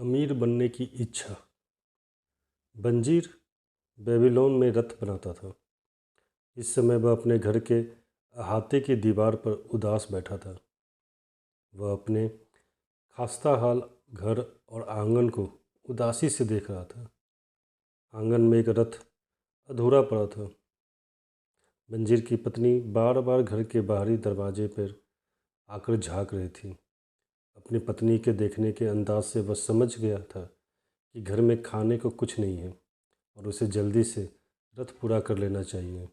अमीर बनने की इच्छा। बंजीर बेबीलोन में रथ बनाता था। इस समय वह अपने घर के अहाते की दीवार पर उदास बैठा था। वह अपने खस्ताहाल घर और आंगन को उदासी से देख रहा था। आंगन में एक रथ अधूरा पड़ा था। बंजीर की पत्नी बार बार घर के बाहरी दरवाजे पर आकर झांक रही थी। अपनी पत्नी के देखने के अंदाज से वह समझ गया था कि घर में खाने को कुछ नहीं है और उसे जल्दी से रथ पूरा कर लेना चाहिए।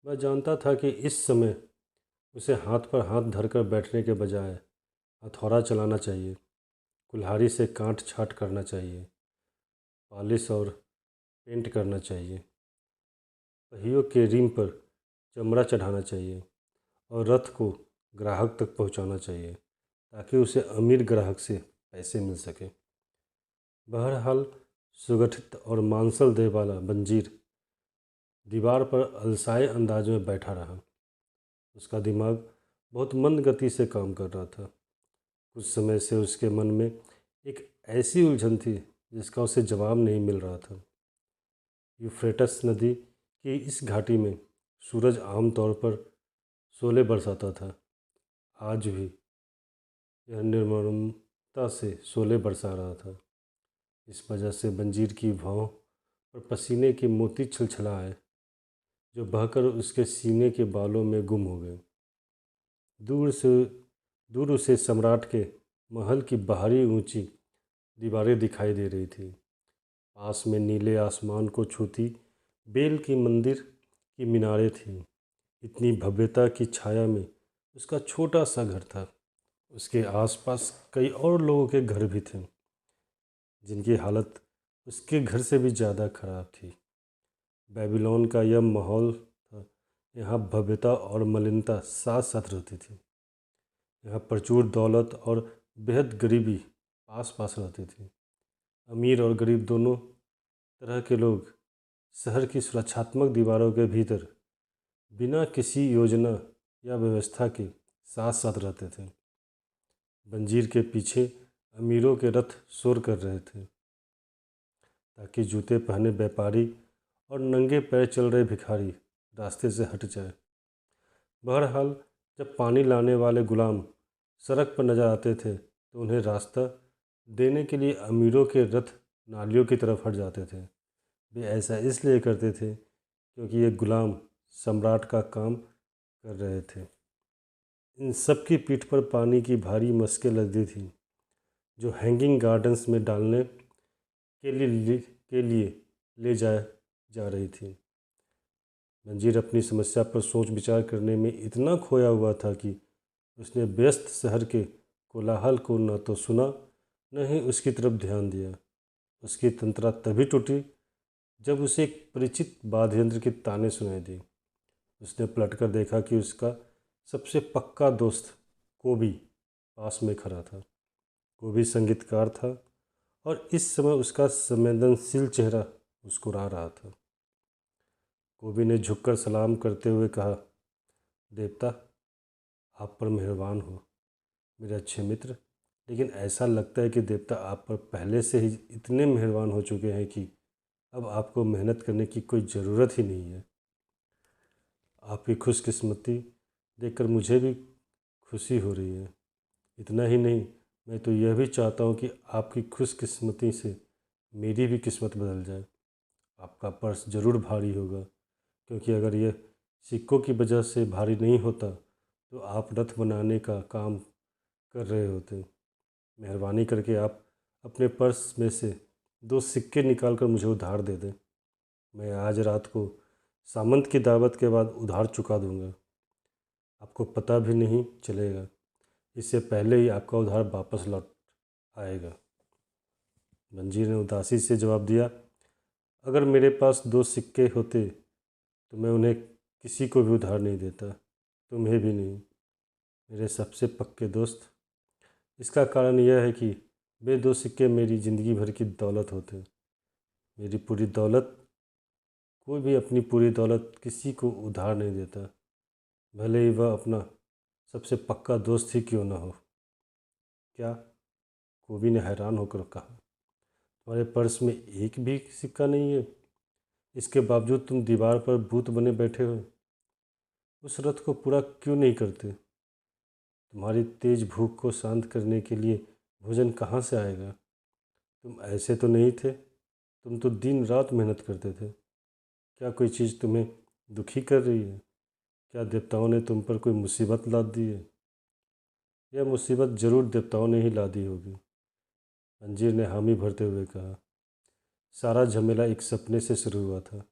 वह जानता था कि इस समय उसे हाथ पर हाथ धरकर बैठने के बजाय हथौड़ा चलाना चाहिए, कुल्हाड़ी से काट छाँट करना चाहिए, पॉलिश और पेंट करना चाहिए, पहियों के रिम पर चमड़ा चढ़ाना चाहिए और रथ को ग्राहक तक पहुंचाना चाहिए ताकि उसे अमीर ग्राहक से पैसे मिल सके। बहरहाल सुगठित और मांसल देह वाला बंजीर दीवार पर अलसाए अंदाज में बैठा रहा। उसका दिमाग बहुत मंद गति से काम कर रहा था। कुछ समय से उसके मन में एक ऐसी उलझन थी जिसका उसे जवाब नहीं मिल रहा था। यूफ्रेटस नदी की इस घाटी में सूरज आमतौर पर शोले बरसाता था। आज भी यह निर्ममता से शोले बरसा रहा था। इस वजह से बंजीर की भौं पर पसीने के मोती छलछलाए जो बहकर उसके सीने के बालों में गुम हो गए। दूर से दूर उसे सम्राट के महल की बाहरी ऊंची दीवारें दिखाई दे रही थी। पास में नीले आसमान को छूती बेल की मंदिर की मीनारें थीं। इतनी भव्यता की छाया में उसका छोटा सा घर था। उसके आसपास कई और लोगों के घर भी थे जिनकी हालत उसके घर से भी ज़्यादा खराब थी। बेबीलोन का यह माहौल था। यहाँ भव्यता और मलिनता साथ साथ रहती थी। यहाँ प्रचुर दौलत और बेहद गरीबी पास पास रहती थी। अमीर और गरीब दोनों तरह के लोग शहर की सुरक्षात्मक दीवारों के भीतर बिना किसी योजना या व्यवस्था के साथ साथ रहते थे। बंजीर के पीछे अमीरों के रथ शोर कर रहे थे ताकि जूते पहने व्यापारी और नंगे पैर चल रहे भिखारी रास्ते से हट जाए। बहरहाल जब पानी लाने वाले गुलाम सड़क पर नजर आते थे तो उन्हें रास्ता देने के लिए अमीरों के रथ नालियों की तरफ हट जाते थे। वे ऐसा इसलिए करते थे क्योंकि ये गुलाम सम्राट का काम कर रहे थे। इन सब की पीठ पर पानी की भारी मशकें लदी थीं जो हैंगिंग गार्डन्स में डालने के लिए ले जाए जा रही थी। मंजीर अपनी समस्या पर सोच विचार करने में इतना खोया हुआ था कि उसने व्यस्त शहर के कोलाहल को न तो सुना न ही उसकी तरफ ध्यान दिया। उसकी तंत्रा तभी टूटी जब उसे एक परिचित वाद्य यंत्र की ताने सुनाई दी। उसने पलटकर देखा कि उसका सबसे पक्का दोस्त कोबी पास में खड़ा था। कोबी संगीतकार था और इस समय उसका संवेदनशील चेहरा मुस्कुरा रहा था। कोबी ने झुककर सलाम करते हुए कहा, देवता, आप पर मेहरबान हो मेरे अच्छे मित्र। लेकिन ऐसा लगता है कि देवता आप पर पहले से ही इतने मेहरबान हो चुके हैं कि अब आपको मेहनत करने की कोई ज़रूरत ही नहीं है। आपकी खुशकिस्मती देखकर मुझे भी खुशी हो रही है। इतना ही नहीं, मैं तो यह भी चाहता हूँ कि आपकी खुशकिस्मती से मेरी भी किस्मत बदल जाए। आपका पर्स ज़रूर भारी होगा क्योंकि अगर यह सिक्कों की वजह से भारी नहीं होता तो आप रथ बनाने का काम कर रहे होते। मेहरबानी करके आप अपने पर्स में से 2 सिक्के निकाल कर मुझे उधार दे दें। मैं आज रात को सामंत की दावत के बाद उधार चुका दूंगा। आपको पता भी नहीं चलेगा। इससे पहले ही आपका उधार वापस लौट आएगा। मंजीर ने उदासी से जवाब दिया, अगर मेरे पास 2 सिक्के होते तो मैं उन्हें किसी को भी उधार नहीं देता, तुम्हें भी नहीं, मेरे सबसे पक्के दोस्त। इसका कारण यह है कि वे 2 सिक्के मेरी ज़िंदगी भर की दौलत होते। मेरी पूरी दौलत, कोई भी अपनी पूरी दौलत किसी को उधार नहीं देता, भले ही वह अपना सबसे पक्का दोस्त ही क्यों ना हो। क्या? कोबी ने हैरान होकर कहा। तुम्हारे पर्स में एक भी सिक्का नहीं है। इसके बावजूद तुम दीवार पर भूत बने बैठे हो। उस रथ को पूरा क्यों नहीं करते? तुम्हारी तेज भूख को शांत करने के लिए भोजन कहाँ से आएगा? तुम ऐसे तो नहीं थे। तुम तो दिन रात मेहनत करते थे। क्या कोई चीज़ तुम्हें दुखी कर रही है? क्या देवताओं ने तुम पर कोई मुसीबत लाद दी है? यह मुसीबत जरूर देवताओं ने ही ला दी होगी। अंजीर ने हामी भरते हुए कहा। सारा झमेला एक सपने से शुरू हुआ था।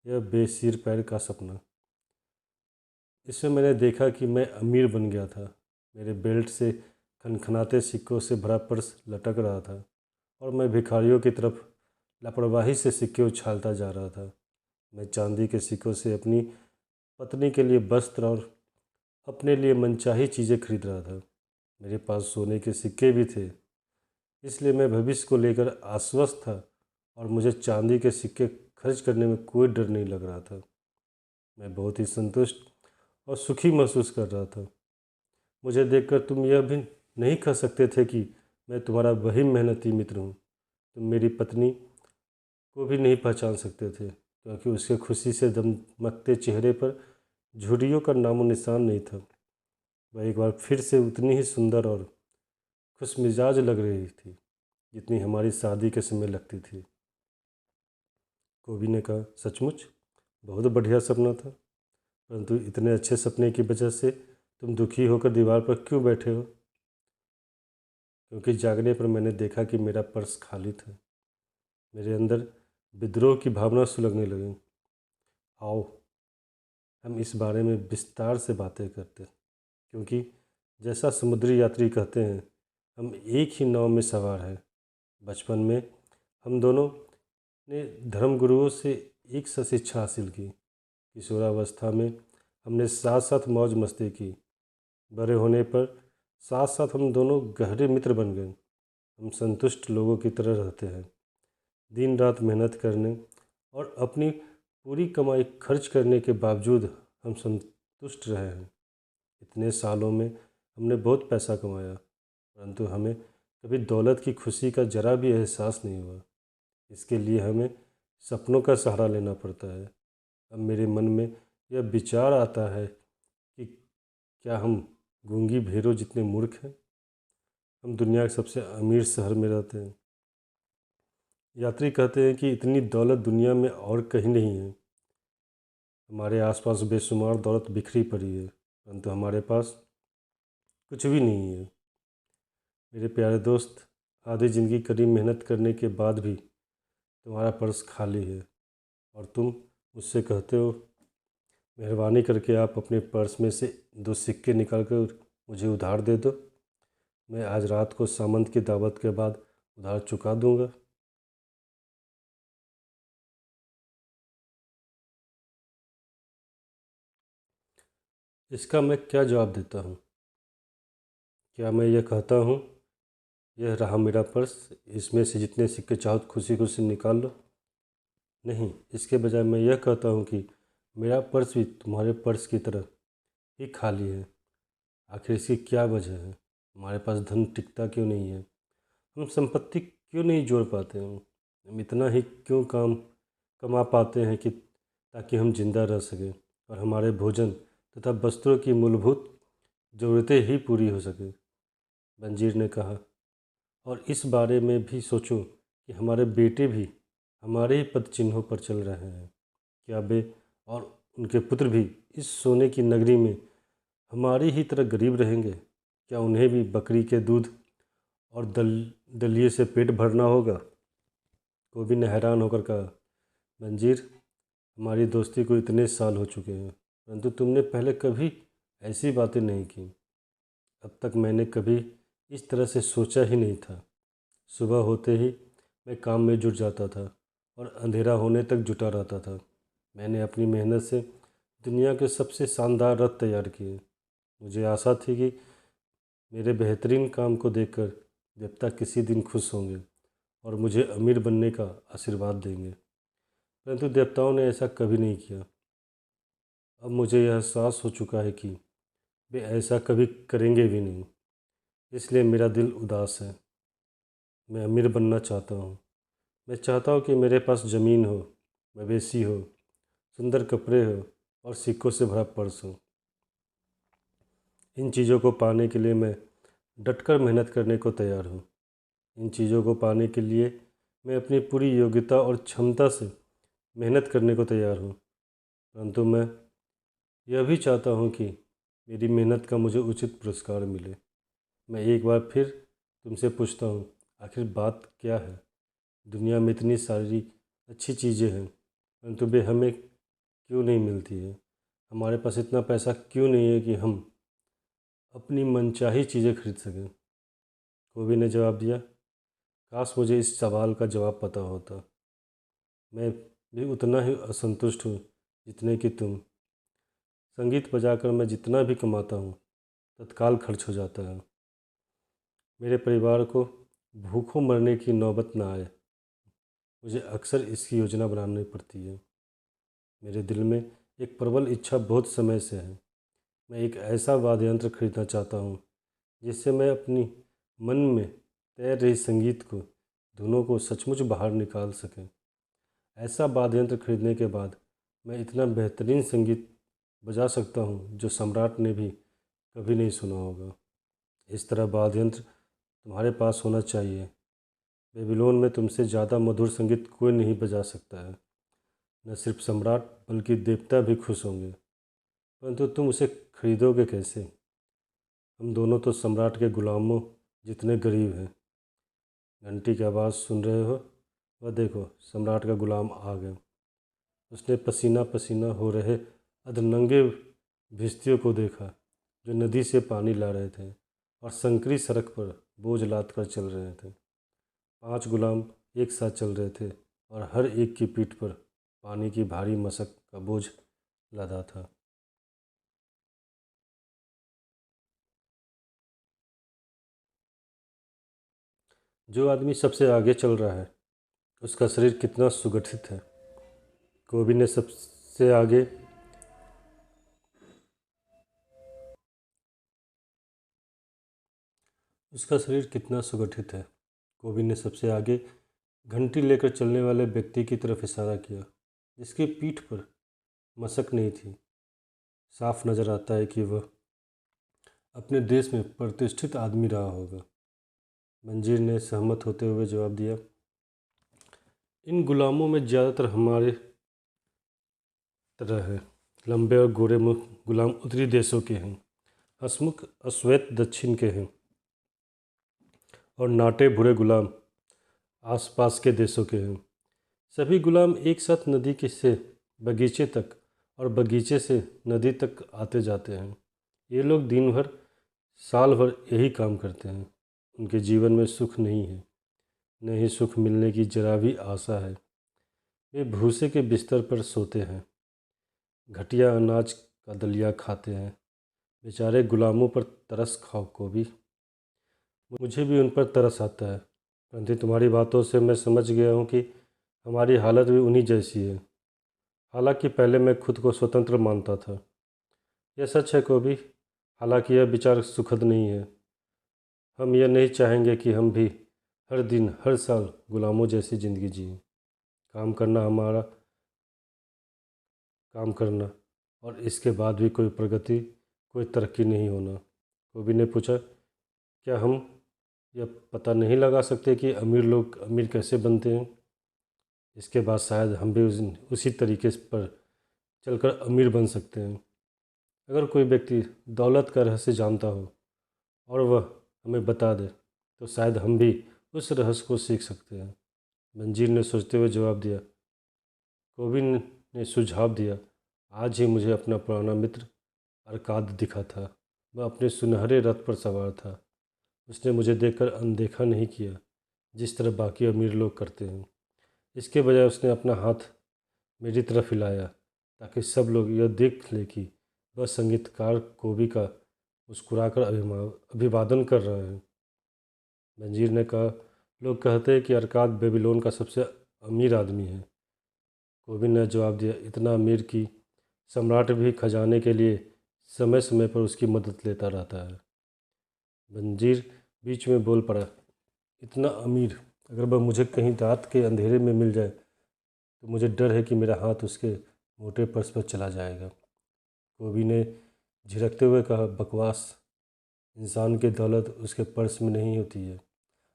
यह बेसिर पैर का सपना। इसमें मैंने देखा कि मैं अमीर बन गया था। मेरे बेल्ट से खनखनाते सिक्कों से भरा पर्स लटक रहा था और मैं भिखारियों की तरफ लापरवाही से सिक्के उछालता जा रहा था। मैं चांदी के सिक्कों से अपनी पत्नी के लिए वस्त्र और अपने लिए मनचाही चीज़ें खरीद रहा था। मेरे पास सोने के सिक्के भी थे, इसलिए मैं भविष्य को लेकर आश्वस्त था और मुझे चांदी के सिक्के खर्च करने में कोई डर नहीं लग रहा था। मैं बहुत ही संतुष्ट और सुखी महसूस कर रहा था। मुझे देखकर तुम यह भी नहीं कह सकते थे कि मैं तुम्हारा वही मेहनती मित्र हूँ। तुम मेरी पत्नी को भी नहीं पहचान सकते थे, क्योंकि उसके खुशी से दमकते चेहरे पर झुर्रियों का नामो निशान नहीं था। वह एक बार फिर से उतनी ही सुंदर और खुशमिजाज लग रही थी जितनी हमारी शादी के समय लगती थी। कोबी ने कहा, सचमुच बहुत बढ़िया सपना था। परंतु इतने अच्छे सपने की वजह से तुम दुखी होकर दीवार पर क्यों बैठे हो? क्योंकि जागने पर मैंने देखा कि मेरा पर्स खाली था। मेरे अंदर विद्रोह की भावना सुलगने लगी। आओ, हम इस बारे में विस्तार से बातें करते, क्योंकि जैसा समुद्री यात्री कहते हैं, हम एक ही नाव में सवार हैं। बचपन में हम दोनों ने धर्मगुरुओं से एक सा शिक्षा हासिल की। किशोरावस्था में हमने साथ साथ मौज मस्ती की। बड़े होने पर साथ साथ हम दोनों गहरे मित्र बन गए। हम संतुष्ट लोगों की तरह रहते हैं। दिन रात मेहनत करने और अपनी पूरी कमाई खर्च करने के बावजूद हम संतुष्ट रहे हैं। इतने सालों में हमने बहुत पैसा कमाया, परंतु हमें कभी दौलत की खुशी का जरा भी एहसास नहीं हुआ। इसके लिए हमें सपनों का सहारा लेना पड़ता है। अब मेरे मन में यह विचार आता है कि क्या हम गूंगी भेड़ों जितने मूर्ख हैं? हम दुनिया के सबसे अमीर शहर में रहते हैं। यात्री कहते हैं कि इतनी दौलत दुनिया में और कहीं नहीं है। हमारे आसपास बेशुमार दौलत बिखरी पड़ी है, परंतु हमारे पास कुछ भी नहीं है। मेरे प्यारे दोस्त, आधी ज़िंदगी कड़ी मेहनत करने के बाद भी तुम्हारा पर्स खाली है और तुम मुझसे कहते हो, मेहरबानी करके आप अपने पर्स में से 2 सिक्के निकाल कर मुझे उधार दे दो। मैं आज रात को सामंत की दावत के बाद उधार चुका दूंगा। इसका मैं क्या जवाब देता हूँ? क्या मैं यह कहता हूँ, यह रहा मेरा पर्स, इसमें से जितने सिक्के चाहो खुशी खुशी निकाल लो? नहीं, इसके बजाय मैं यह कहता हूँ कि मेरा पर्स भी तुम्हारे पर्स की तरह ही खाली है। आखिर इसकी क्या वजह है? हमारे पास धन टिकता क्यों नहीं है? हम संपत्ति क्यों नहीं जोड़ पाते हैं? हम इतना ही क्यों काम कमा पाते हैं कि ताकि हम जिंदा रह सकें और हमारे भोजन तथा वस्त्रों की मूलभूत ज़रूरतें ही पूरी हो सके? बंजीर ने कहा, और इस बारे में भी सोचो कि हमारे बेटे भी हमारे ही पद चिन्हों पर चल रहे हैं। क्या वे और उनके पुत्र भी इस सोने की नगरी में हमारी ही तरह गरीब रहेंगे? क्या उन्हें भी बकरी के दूध और दलिए से पेट भरना होगा? कोबी ने हैरान होकर कहा, मंजीर, हमारी दोस्ती को इतने साल हो चुके हैं, परंतु तुमने पहले कभी ऐसी बातें नहीं की। अब तक मैंने कभी इस तरह से सोचा ही नहीं था। सुबह होते ही मैं काम में जुट जाता था और अंधेरा होने तक जुटा रहता था। मैंने अपनी मेहनत से दुनिया के सबसे शानदार रथ तैयार किए। मुझे आशा थी कि मेरे बेहतरीन काम को देखकर देवता किसी दिन खुश होंगे और मुझे अमीर बनने का आशीर्वाद देंगे, परंतु देवताओं ने ऐसा कभी नहीं किया। अब मुझे यह एहसास हो चुका है कि वे ऐसा कभी करेंगे भी नहीं। इसलिए मेरा दिल उदास है। मैं अमीर बनना चाहता हूँ, मैं चाहता हूँ कि मेरे पास ज़मीन हो, मवेशी हो, सुंदर कपड़े हो और सिक्कों से भरा पर्स हो। इन चीज़ों को पाने के लिए मैं डटकर मेहनत करने को तैयार हूँ। इन चीज़ों को पाने के लिए मैं अपनी पूरी योग्यता और क्षमता से मेहनत करने को तैयार हूँ। परंतु मैं यह भी चाहता हूँ कि मेरी मेहनत का मुझे उचित पुरस्कार मिले। मैं एक बार फिर तुमसे पूछता हूँ, आखिर बात क्या है? दुनिया में इतनी सारी अच्छी चीज़ें हैं, परंतु वे हमें क्यों नहीं मिलती है? हमारे पास इतना पैसा क्यों नहीं है कि हम अपनी मनचाही चीज़ें खरीद सकें? कोबी ने जवाब दिया, काश मुझे इस सवाल का जवाब पता होता। मैं भी उतना ही असंतुष्ट हूँ जितने कि तुम। संगीत बजाकर मैं जितना भी कमाता हूँ तत्काल खर्च हो जाता है। मेरे परिवार को भूखों मरने की नौबत ना आए, मुझे अक्सर इसकी योजना बनानी पड़ती है। मेरे दिल में एक प्रबल इच्छा बहुत समय से है। मैं एक ऐसा वाद्य यंत्र खरीदना चाहता हूँ जिससे मैं अपनी मन में तैर रही संगीत को धुनों को सचमुच बाहर निकाल सकें। ऐसा वाद्य यंत्र खरीदने के बाद मैं इतना बेहतरीन संगीत बजा सकता हूँ जो सम्राट ने भी कभी नहीं सुना होगा। इस तरह वाद्य यंत्र तुम्हारे पास होना चाहिए। बेबीलोन में तुमसे ज़्यादा मधुर संगीत कोई नहीं बजा सकता है। न सिर्फ सम्राट बल्कि देवता भी खुश होंगे। परंतु तुम उसे खरीदोगे कैसे? हम दोनों तो सम्राट के गुलामों जितने गरीब हैं। घंटी की आवाज़ सुन रहे हो? वह देखो, सम्राट का गुलाम आ गया। उसने पसीना पसीना हो रहे अधनंगे भिश्तियों को देखा जो नदी से पानी ला रहे थे और संकरी सड़क पर बोझ लाद कर चल रहे थे। 5 गुलाम एक साथ चल रहे थे और हर एक की पीठ पर पानी की भारी मशक का बोझ लदा था। जो आदमी सबसे आगे चल रहा है उसका शरीर कितना सुगठित है। कोबी ने सबसे आगे उसका शरीर कितना सुगठित है। कोबी ने सबसे आगे घंटी लेकर चलने वाले व्यक्ति की तरफ इशारा किया जिसकी पीठ पर मशक नहीं थी। साफ नजर आता है कि वह अपने देश में प्रतिष्ठित आदमी रहा होगा। मंजीर ने सहमत होते हुए जवाब दिया, इन गुलामों में ज़्यादातर हमारे तरह है। लंबे और गोरे मुख गुलाम उत्तरी देशों के हैं, हंसमुख अश्वेत दक्षिण के हैं और नाटे भूरे गुलाम आसपास के देशों के हैं। सभी गुलाम एक साथ नदी के से बगीचे तक और बगीचे से नदी तक आते जाते हैं। ये लोग दिन भर साल भर यही काम करते हैं। उनके जीवन में सुख नहीं है, न ही सुख मिलने की जरा भी आशा है। वे भूसे के बिस्तर पर सोते हैं, घटिया अनाज का दलिया खाते हैं। बेचारे गुलामों पर तरस खाओ को भी। मुझे भी उन पर तरस आता है, परंतु तुम्हारी बातों से मैं समझ गया हूँ कि हमारी हालत भी उन्हीं जैसी है। हालांकि पहले मैं खुद को स्वतंत्र मानता था। यह सच है कोबी, हालांकि यह विचार सुखद नहीं है। हम यह नहीं चाहेंगे कि हम भी हर दिन हर साल गुलामों जैसी ज़िंदगी जिएं। काम करना हमारा काम करना और इसके बाद भी कोई प्रगति, कोई तरक्की नहीं होना। कोबी ने पूछा, क्या हम यह पता नहीं लगा सकते कि अमीर लोग अमीर कैसे बनते हैं? इसके बाद शायद हम भी उसी तरीके पर चलकर अमीर बन सकते हैं। अगर कोई व्यक्ति दौलत का रहस्य जानता हो और वह हमें बता दे तो शायद हम भी उस रहस्य को सीख सकते हैं। मंजीर ने सोचते हुए जवाब दिया। कोविन ने सुझाव दिया, आज ही मुझे अपना पुराना मित्र अरकाद दिखा था। वह अपने सुनहरे रथ पर सवार था। उसने मुझे देखकर अनदेखा नहीं किया जिस तरह बाकी अमीर लोग करते हैं। इसके बजाय उसने अपना हाथ मेरी तरफ हिलाया ताकि सब लोग यह देख लें कि वह संगीतकार कोबी का मुस्कुराकर अभिवादन कर रहे हैं। मंजीर ने कहा, लोग कहते हैं कि अरकाद बेबीलोन का सबसे अमीर आदमी है। कोबी ने जवाब दिया, इतना अमीर कि सम्राट भी खजाने के लिए समय समय पर उसकी मदद लेता रहता है। मंजीर बीच में बोल पड़ा, इतना अमीर, अगर वह मुझे कहीं रात के अंधेरे में मिल जाए तो मुझे डर है कि मेरा हाथ उसके मोटे पर्स पर चला जाएगा। कोबी ने झिड़कते हुए कहा, बकवास। इंसान की दौलत उसके पर्स में नहीं होती है।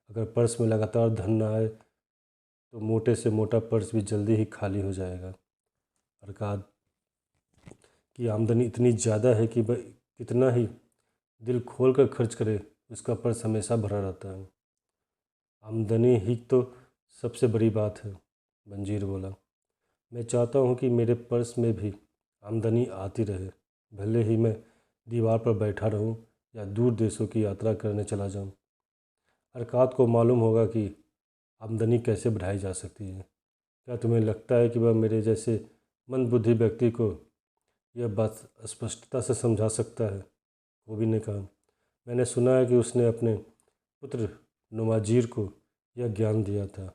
अगर पर्स में लगातार धन न आए तो मोटे से मोटा पर्स भी जल्दी ही खाली हो जाएगा। अरकाद की आमदनी इतनी ज़्यादा है कि वह कितना ही दिल खोल कर खर्च करे, उसका पर्स हमेशा भरा रहता है। आमदनी ही तो सबसे बड़ी बात है, मंजीर बोला। मैं चाहता हूँ कि मेरे पर्स में भी आमदनी आती रहे, भले ही मैं दीवार पर बैठा रहूँ या दूर देशों की यात्रा करने चला जाऊँ। अरकाद को मालूम होगा कि आमदनी कैसे बढ़ाई जा सकती है। क्या तुम्हें लगता है कि वह मेरे जैसे मंदबुद्धि व्यक्ति को यह बात स्पष्टता से समझा सकता है? कोबी ने कहा, मैंने सुना है कि उसने अपने पुत्र नुमाजीर को यह ज्ञान दिया था।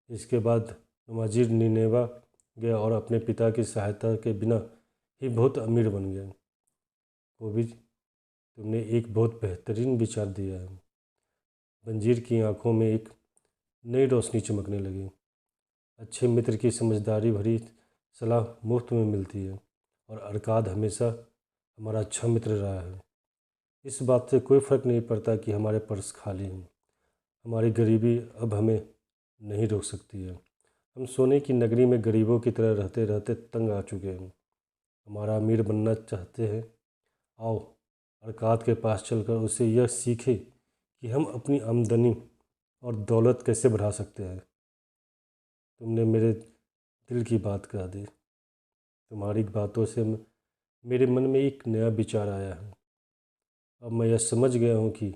इसके बाद नुमाजीर निनेवा गया और अपने पिता की सहायता के बिना ही बहुत अमीर बन गया। कोबी, तुमने एक बहुत बेहतरीन विचार दिया है। मंजीर की आंखों में एक नई रोशनी चमकने लगी। अच्छे मित्र की समझदारी भरी सलाह मुफ्त में मिलती है और अरकाद हमेशा हमारा अच्छा मित्र रहा है। इस बात से कोई फ़र्क नहीं पड़ता कि हमारे पर्स खाली हैं। हमारी गरीबी अब हमें नहीं रोक सकती है। हम सोने की नगरी में गरीबों की तरह रहते रहते तंग आ चुके हैं। हमारा अमीर बनना चाहते हैं? आओ अरकाद के पास चलकर उसे यह सीखे कि हम अपनी आमदनी और दौलत कैसे बढ़ा सकते हैं। तुमने मेरे दिल की बात कह दी। तुम्हारी बातों से मेरे मन में एक नया विचार आया है। अब मैं यह समझ गया हूँ कि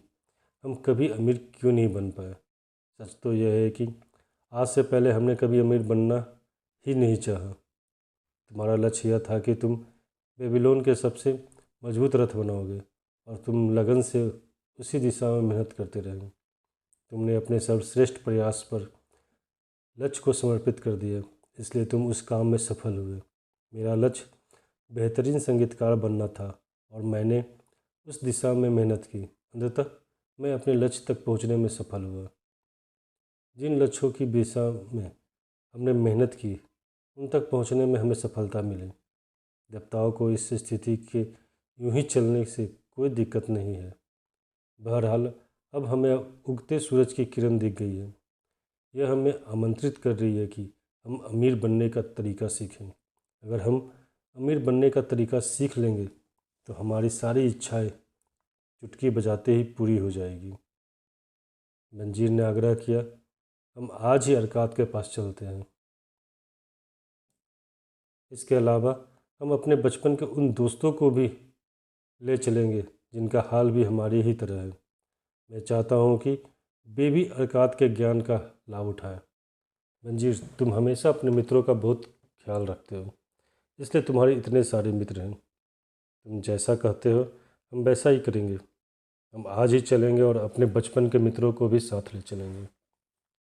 हम कभी अमीर क्यों नहीं बन पाए। सच तो यह है कि आज से पहले हमने कभी अमीर बनना ही नहीं चाहा। तुम्हारा लक्ष्य यह था कि तुम बेबीलोन के सबसे मजबूत रथ बनाओगे और तुम लगन से उसी दिशा में मेहनत करते रहे। तुमने अपने सर्वश्रेष्ठ प्रयास पर लक्ष्य को समर्पित कर दिया, इसलिए तुम उस काम में सफल हुए। मेरा लक्ष्य बेहतरीन संगीतकार बनना था और मैंने उस दिशा में मेहनत की। अंततः मैं अपने लक्ष्य तक पहुंचने में सफल हुआ। जिन लक्ष्यों की दिशा में हमने मेहनत की उन तक पहुंचने में हमें सफलता मिली। देवताओं को इस स्थिति के यूं ही चलने से कोई दिक्कत नहीं है। बहरहाल अब हमें उगते सूरज की किरण दिख गई है। यह हमें आमंत्रित कर रही है कि हम अमीर बनने का तरीका सीखें। अगर हम अमीर बनने का तरीका सीख लेंगे तो हमारी सारी इच्छाएं चुटकी बजाते ही पूरी हो जाएगी। मंजीर ने आग्रह किया, हम आज ही अरकाद के पास चलते हैं। इसके अलावा हम अपने बचपन के उन दोस्तों को भी ले चलेंगे जिनका हाल भी हमारी ही तरह है। मैं चाहता हूँ कि वे भी अरकाद के ज्ञान का लाभ उठाएं। मंजीर, तुम हमेशा अपने मित्रों का बहुत ख्याल रखते हो, इसलिए तुम्हारे इतने सारे मित्र हैं। तुम जैसा कहते हो हम वैसा ही करेंगे। हम आज ही चलेंगे और अपने बचपन के मित्रों को भी साथ ले चलेंगे।